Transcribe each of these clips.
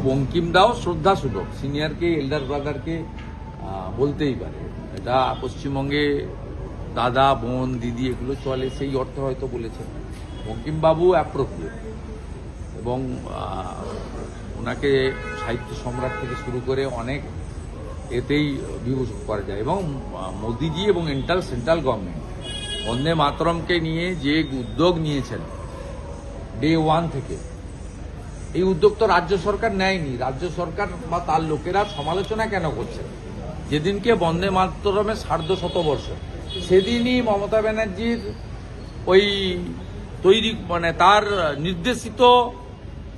বঙ্কিমদাও শ্রদ্ধাসুলভ, সিনিয়রকে এল্ডার ব্রাদারকে বলতেই পারে। এটা পশ্চিমবঙ্গে দাদা বোন দিদি এগুলো চলে, সেই অর্থে হয়তো বলেছেন। বঙ্কিমবাবু অ্যাপ্রোপ্রিয়েট, এবং ওনাকে সাহিত্য সম্রাট থেকে শুরু করে অনেক এতেই বিবেচনা করা যায়। এবং মোদিজি এবং সেন্ট্রাল গভর্নমেন্ট বন্দে মাতরমকে নিয়ে যে উদ্যোগ নিয়েছেন ডে ওয়ান থেকে, এই উদ্যোগ তো রাজ্য সরকার নেয়নি। রাজ্য সরকার বা তার লোকেরা সমালোচনা কেন করছেন? যেদিনকে বন্দে মাতরমের সার্ধশতবর্ষ, সেদিনই মমতা ব্যানার্জির ওই তৈরি তার নির্দেশিত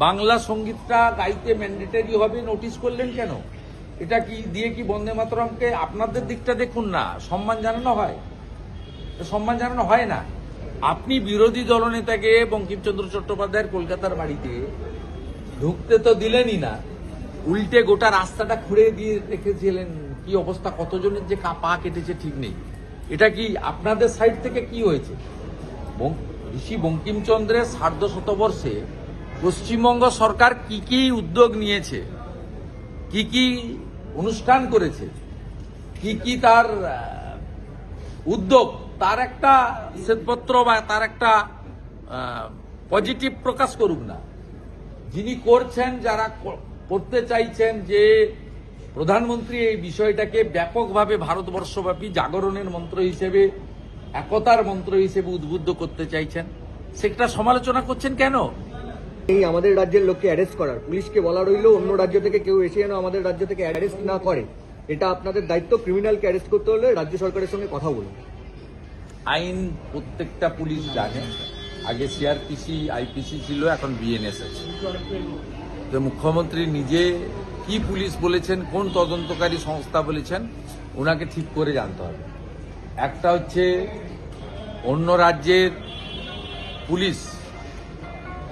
বাংলা সঙ্গীতটা গাইতে ম্যান্ডেটরি হবে নোটিশ করলেন কেন? এটা কি দিয়ে কি বন্দে মাতরমকে, আপনাদের দিকটা দেখুন না, সম্মান জানানো হয়? সম্মান জানানো হয় না। আপনি বিরোধী দলনেতাকে বঙ্কিমচন্দ্র চট্টোপাধ্যায়ের কলকাতার বাড়িতে ঢুকতে তো দিলেনই না, উল্টে গোটা রাস্তাটা খুঁড়ে দিয়ে রেখেছিলেন। কি অবস্থা, কতজনের যে পা কেটেছে ঠিক নেই। এটা কি আপনাদের সাইড থেকে কি হয়েছে? ঋষি বঙ্কিমচন্দ্রের সার্ধশতবর্ষে পশ্চিমবঙ্গ সরকার কি কি উদ্যোগ নিয়েছে, কি কি অনুষ্ঠান করেছে, কি কি তার উদ্যোগ, তার একটা শ্বেতপত্র বা তার একটা পজিটিভ প্রকাশ করুক না। যিনি করছেন, যারা করতে চাইছেন যে প্রধানমন্ত্রী এই বিষয়টাকে ব্যাপকভাবে ভারতবর্ষব্যাপী জাগরণের মন্ত্র হিসেবে, একতার মন্ত্র হিসেবে উদ্বুদ্ধ করতে চাইছেন, সেটা সমালোচনা করছেন কেন? এই আমাদের রাজ্যের লোককে অ্যারেস্ট করার, পুলিশকে বলা রইলো অন্য রাজ্য থেকে কেউ এসে যেন আমাদের রাজ্য থেকে অ্যারেস্ট না করে। এটা আপনাদের দায়িত্ব। ক্রিমিনালকে অ্যারেস্ট করতে হলে রাজ্য সরকারের সঙ্গে কথা বলুন। আইন প্রত্যেকটা পুলিশ জানে। আগে সিআরপিসি আইপিসি ছিল, এখন বিএনএস আছে। তো মুখ্যমন্ত্রী নিজে কি পুলিশ বলেছেন, কোন তদন্তকারী সংস্থা বলেছেন, ওনাকে ঠিক করে জানতে হবে। একটা হচ্ছে অন্য রাজ্যের পুলিশ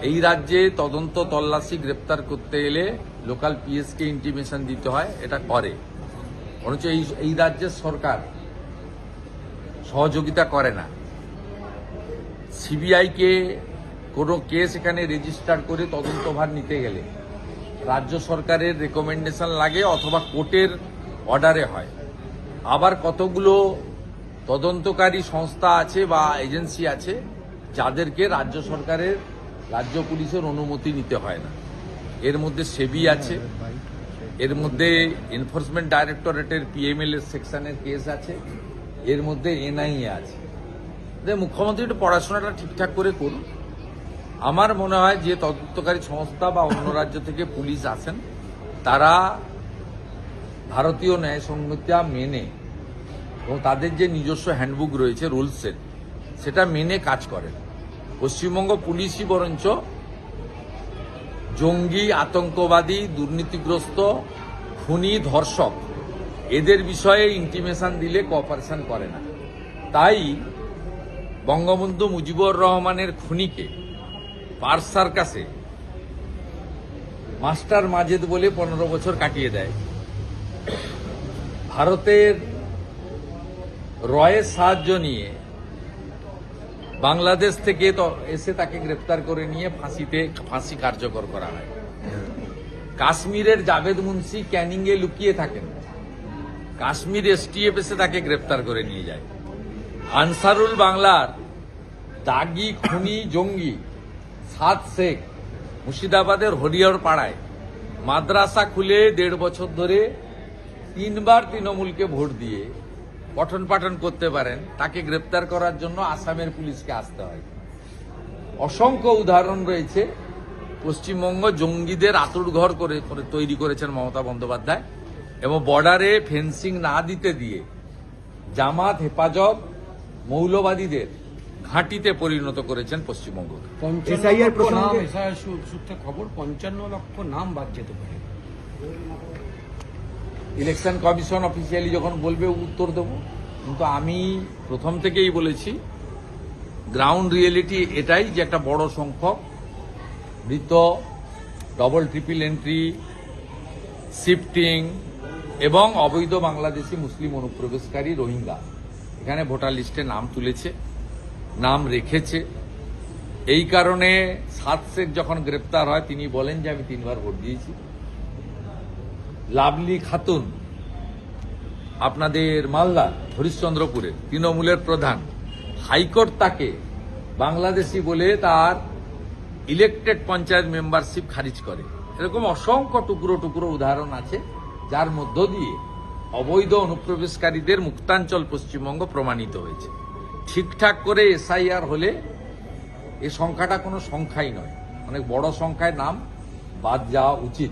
এই রাজ্যে তদন্ত তল্লাশি গ্রেপ্তার করতে এলে লোকাল পিএসকে ইন্টিমেশন দিতে হয়, এটা করে। অথচ এই রাজ্যের সরকার সহযোগিতা করে না। সিবিআইকে কোনো কেস এখানে রেজিস্টার করে তদন্তভার নিতে গেলে রাজ্য সরকারের রেকমেন্ডেশন লাগে অথবা কোর্টের অর্ডারে হয়। আবার কতগুলো তদন্তকারী সংস্থা আছে বা এজেন্সি আছে যাদেরকে রাজ্য সরকারের, রাজ্য পুলিশের অনুমতি নিতে হয় না। এর মধ্যে সেবি আছে, এর মধ্যে এনফোর্সমেন্ট ডাইরেক্টরেটের পিএমএল সেকশনের কেস আছে, এর মধ্যে এনআইএ আছে। মুখ্যমন্ত্রী একটু পড়াশোনাটা ঠিকঠাক করে করুন। আমার মনে হয় যে তদন্তকারী সংস্থা বা অন্য রাজ্য থেকে পুলিশ আসেন, তারা ভারতীয় ন্যায় সংহিতা মেনে এবং তাদের যে নিজস্ব হ্যান্ডবুক রয়েছে, রুলস সেট, সেটা মেনে কাজ করেন। পশ্চিমবঙ্গ পুলিশই বরঞ্চ জঙ্গি, আতঙ্কবাদী, দুর্নীতিগ্রস্ত, খুনি, ধর্ষক এদের বিষয়ে ইন্টিমেশন দিলে কোঅপারেশন করে না। তাই বঙ্গবন্ধু মুজিবুর রহমানের খুনিকে পার্স সার্কাসে মাস্টার মাজেদ বলে 15 বছর কাটিয়ে দেয়। ভারতের রয়ের সাহায্য নিয়ে বাংলাদেশ থেকে এসে তাকে গ্রেপ্তার করে নিয়ে ফাঁসি কার্যকর করা হয়। কাশ্মীরের জাভেদ মুন্সি ক্যানিংয়ে লুকিয়ে থাকেন, কাশ্মীর এসটিএফ এসে তাকে গ্রেপ্তার করে নিয়ে যায়। আনসারুল বাংলার দাগি খুনি জঙ্গি সাদ শেখ মুর্শিদাবাদের হরিহর পাড়ায় মাদ্রাসা খুলে 1.5 বছর ধরে 3 বার তৃণমূলকে ভোট দিয়ে পঠন পাঠন করতে পারেন, তাকে গ্রেপ্তার করার জন্য আসামের পুলিশকে আসতে হয়। অসংখ্য উদাহরণ রয়েছে। পশ্চিমবঙ্গ জঙ্গিদের আঁতুড়ঘর করে তৈরি করেছেন মমতা বন্দ্যোপাধ্যায়, এবং বর্ডারে ফেন্সিং না দিতে দিয়ে জামাত, হেফাজত, মৌলবাদীদের ঘাঁটিতে পরিণত করেছেন পশ্চিমবঙ্গকে। সূত্রে খবর 55 লক্ষ নাম বাদ যেতে পারে। ইলেকশন কমিশন অফিসিয়ালি যখন বলবে উত্তর দেব, কিন্তু আমি প্রথম থেকেই বলেছি গ্রাউন্ড রিয়েলিটি এটাই যে একটা বড় সংখ্যক মৃত, ডবল ট্রিপল এন্ট্রি, শিফটিং এবং অবৈধ বাংলাদেশি মুসলিম অনুপ্রবেশকারী রোহিঙ্গা এখানে ভোটার লিস্টে নাম তুলেছে, নাম রেখেছে। এই কারণে সাদ শেখ যখন গ্রেপ্তার হয় তিনি বলেন যে আমি 3 বার ভোট দিয়েছি। লাভলি খাতুন আপনাদের মালদা হরিশ্চন্দ্রপুরে তৃণমূলের প্রধান, হাইকোর্ট তাকে বাংলাদেশি বলে তার ইলেকটেড পঞ্চায়েত মেম্বারশিপ খারিজ করে। এরকম অসংখ্য টুকরো টুকরো উদাহরণ আছে, যার মধ্য দিয়ে অবৈধ অনুপ্রবেশকারীদের মুক্তাঞ্চল পশ্চিমবঙ্গ প্রমাণিত হয়েছে। ঠিকঠাক করে এসআইআর হলে এই সংখ্যাটা কোনো সংখ্যাই নয়, অনেক বড় সংখ্যায় নাম বাদ যাওয়া উচিত,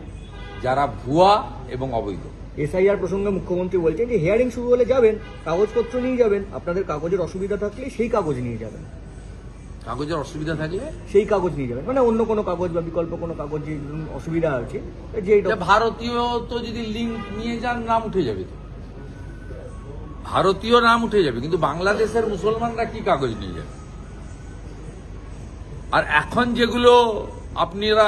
যারা ভুয়া এবং অবৈধ। এসআইআর প্রসঙ্গে মুখ্যমন্ত্রী বলছেন যে হিয়ারিং শুরু হলে যাবেন, কাগজপত্র নিয়ে যাবেন, আপনাদের কাগজের অসুবিধা থাকলে সেই কাগজ নিয়ে যাবেন, কাগজের অসুবিধা থাকলে সেই কাগজ নিয়ে যাবেন, মানে অন্য কোনো কাগজ বা বিকল্প কোনো কাগজ যে অসুবিধা আছে যে ভারতীয় তো যদি লিঙ্ক নিয়ে যান নাম উঠে যাবে, তো ভারতীয় নাম উঠে যাবে, কিন্তু বাংলাদেশের মুসলমানরা কি কাগজ নিয়ে যাবে? আর এখন যেগুলো আপনারা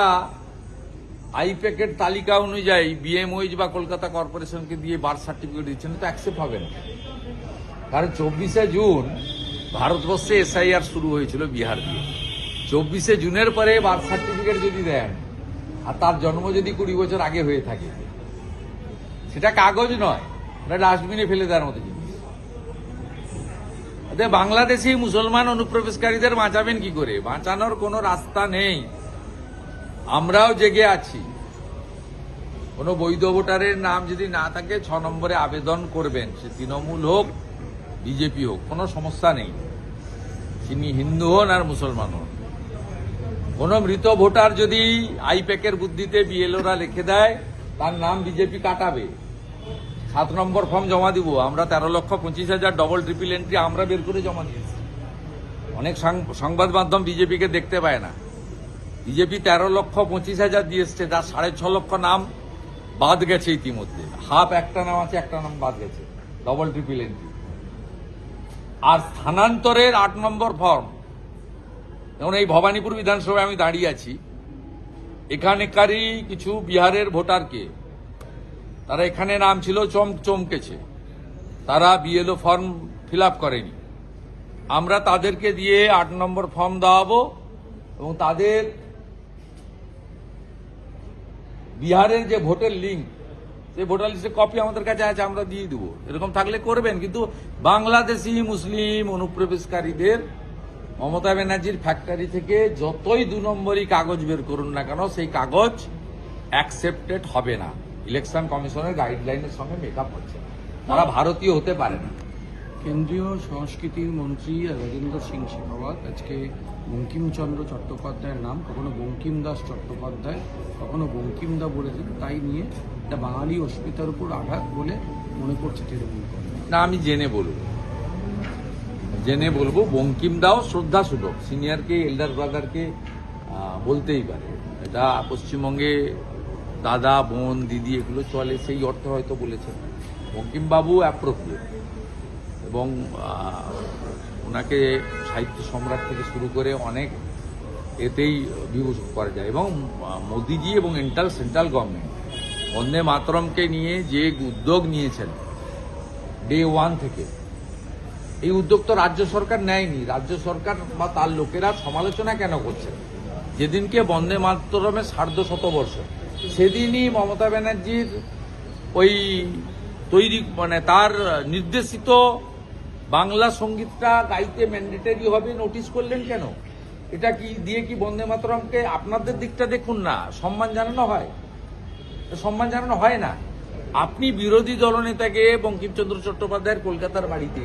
আইপ্যাকের তালিকা অনুযায়ী বিএমওইজ বা কলকাতা কর্পোরেশনকে দিয়ে বার্থ সার্টিফিকেট দিচ্ছেন, তো অ্যাকসেপ্ট হবে না। কারণ 24শে জুন ভারতবর্ষে এসআইআর শুরু হয়েছিল বিহার দিয়ে। 24শে জুনের পরে বার্থ সার্টিফিকেট যদি দেন আর তার জন্ম যদি 20 বছর আগে হয়ে থাকে, সেটা কাগজ নয়, ওটা ডাস্টবিনে ফেলে দেওয়ার মতো জিনিস। বাংলাদেশি মুসলমান অনুপ্রবেশকারীদের বাঁচাবেন কি করে? বাঁচানোর কোনো রাস্তা নেই। আমরাও জেগে আছি। কোনো বৈধ ভোটারের নাম যদি না থাকে 6 নম্বরে আবেদন করবেন, সে তৃণমূল হোক বিজেপি হোক, কোনো সমস্যা নেই। তিনি হিন্দু হন আর মুসলমান হন। কোনো মৃত ভোটার যদি আইপ্যাকের বুদ্ধিতে বিএলওরা লিখে দেয় তার নাম বিজেপি কাটাবে, 7 নম্বর ফর্ম জমা দিব। আমরা 13,25,000 ডবল ট্রিপল এন্ট্রি আমরা বের করে জমা দিয়েছি। অনেক সংবাদ মাধ্যম বিজেপিকে দেখতে পায় না। বিজেপি 13,25,000 দিয়ে এসছে, যার 6.5 লক্ষ নাম বাদ গেছে ইতিমধ্যে। হাফ একটা নাম আছে, একটা নাম বাদ গেছে, ডবল ট্রিপল এন্ট্রি। আর স্থানান্তরের 8 নম্বর ফর্ম, যেমন এই ভবানীপুর বিধানসভায় আমি দাঁড়িয়ে আছি, এখানকারই কিছু বিহারের ভোটারকে তারা এখানে নাম ছিল চমকেছে, তারা বিএলও ফর্ম ফিল আপ করেনি। আমরা তাদেরকে দিয়ে 8 নম্বর ফর্ম দেওয়াবো এবং তাদের বিহারের যে ভোটের লিঙ্ক, সেই ভোটার লিস্টের কপি আমাদের কাছে আছে, আমরা দিয়ে দেবো। এরকম থাকলে করবেন। কিন্তু বাংলাদেশি মুসলিম অনুপ্রবেশকারীদের মমতা ব্যানার্জির ফ্যাক্টরি থেকে যতই 2 নম্বরই কাগজ বের করুন না কেন, সেই কাগজ অ্যাকসেপ্টেড হবে না। ইলেকশন কমিশনের গাইডলাইনের সঙ্গে মেকআপ হচ্ছে, তারা ভারতীয় হতে পারে না। কেন্দ্রীয় সংস্কৃতির মন্ত্রী রাজেন্দ্র সিং শেখাওয়াত আজকে বঙ্কিমচন্দ্র চট্টোপাধ্যায়ের নাম কখনো বঙ্কিম দাস চট্টোপাধ্যায়, কখনো বঙ্কিমদা বলেছেন, তাই নিয়ে এটা বাঙালি অস্মিতার উপর আঘাত বলে মনে করছে তৃণমূল কংগ্রেস। না, আমি জেনে বলবো বঙ্কিম দাও শ্রদ্ধাসূচক, সিনিয়রকে এল্ডার ব্রাদারকে বলতেই পারে। এটা পশ্চিমবঙ্গে দাদা বোন দিদি এগুলো চলে, সেই অর্থে হয়তো বলেছেন। বঙ্কিমবাবু অ্যাপ্রোপ্রিয়েট, এবং ওনাকে সাহিত্য সম্রাট থেকে শুরু করে অনেক এতেই বিবেচনা করা যায়। এবং মোদিজি এবং সেন্ট্রাল গভর্নমেন্ট বন্দে মাতরমকে নিয়ে যে উদ্যোগ নিয়েছেন ডে 1 থেকে, এই উদ্যোগ তো রাজ্য সরকার নেয়নি। রাজ্য সরকার বা তার লোকেরা সমালোচনা কেন করছেন? যেদিনকে বন্দে মাতরমের 150 সেদিনই মমতা ব্যানার্জির ওই তৈরি তার নির্দেশিত বাংলা সঙ্গীতটা গাইতে ম্যান্ডেটরি হবে নোটিশ করলেন কেন? এটা কি দিয়ে কি বন্দে মাতরমকে, আপনাদের দিকটা দেখুন না, সম্মান জানানো হয়? সম্মান জানানো হয় না। আপনি বিরোধী দলনেতাকে বঙ্কিমচন্দ্র চট্টোপাধ্যায়ের কলকাতার বাড়িতে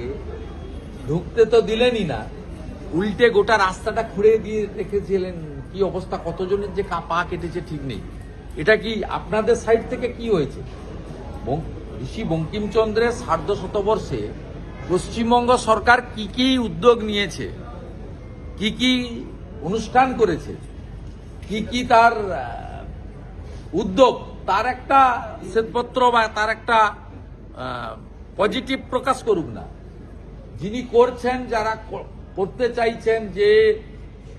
ঢুকতে তো দিলেনই না, উল্টে গোটা রাস্তাটা খুঁড়ে দিয়ে রেখেছিলেন। কি অবস্থা, কতজনের যে পা কেটেছে ঠিক নেই। এটা কি আপনাদের সাইড থেকে কি হয়েছে? ঋষি বঙ্কিমচন্দ্রের 150 পশ্চিমবঙ্গ সরকার কি কি উদ্যোগ নিয়েছে, কি কি অনুষ্ঠান করেছে, কি কি তার উদ্যোগ, তার একটা শ্বেতপত্র বা তার একটা পজিটিভ প্রকাশ করুক না। যিনি করছেন, যারা করতে চাইছেন যে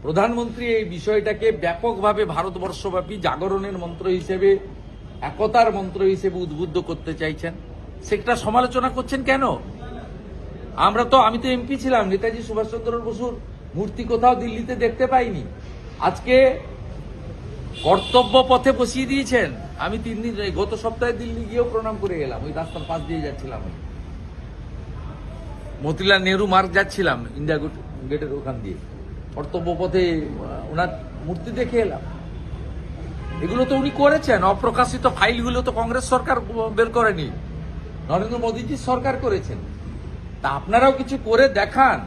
প্রধানমন্ত্রী এই বিষয়টাকে ব্যাপকভাবে ভারতবর্ষব্যাপী জাগরণের মন্ত্র হিসেবে, একতার মন্ত্র হিসেবে উদ্বুদ্ধ করতে চাইছেন, সেটা সমালোচনা করছেন কেন? আমি তো এমপি ছিলাম, নেতাজি সুভাষচন্দ্র বসুর মূর্তি কোথাও দিল্লিতে দেখতে পাইনি। আজকে কর্তব্য পথে বসিয়ে দিয়েছেন, আমি 3 দিন গত সপ্তাহে দিল্লি গিয়েও প্রণাম করে গেলাম, ওই রাস্তার পাশ দিয়ে যাচ্ছিলাম, মতিলাল নেহরু মার্গ যাচ্ছিলাম ইন্ডিয়া গেটের ওখান দিয়ে, কর্তব্য পথে ওনার মূর্তি দেখে এলাম। এগুলো তো উনি করেছেন, অপ্রকাশিত ফাইলগুলো তো কংগ্রেস সরকার বের করেনি, নরেন্দ্র মোদীজির সরকার করেছেন। তা আপনারাও কিছু করে দেখান।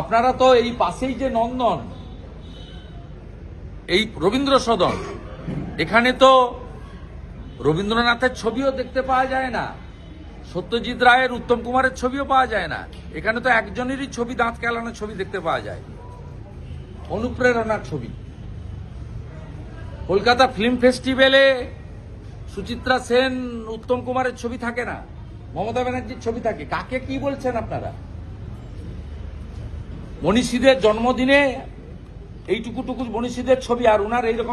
আপনারা তো এই পাশেই যে নন্দন, এই রবীন্দ্র সদন, এখানে তো রবীন্দ্রনাথের ছবিও দেখতে পাওয়া যায় না, সত্যজিৎ রায়ের, উত্তম কুমারের ছবিও পাওয়া যায় না। এখানে তো একজনেরই ছবি, দাঁত কেলানোর ছবি দেখতে পাওয়া যায়, অনুপ্রেরণার ছবি। কলকাতা ফিল্ম ফেস্টিভ্যালে সুচিত্রা সেন, উত্তম কুমারের ছবি থাকে না, মমতা ব্যানার্জির ছবি থাকে। কাকে কি বলছেন আপনারা? মনীষীদের জন্মদিনে এইটুকুটুকু মনীষীদের ছবি, আর উনার এইরকম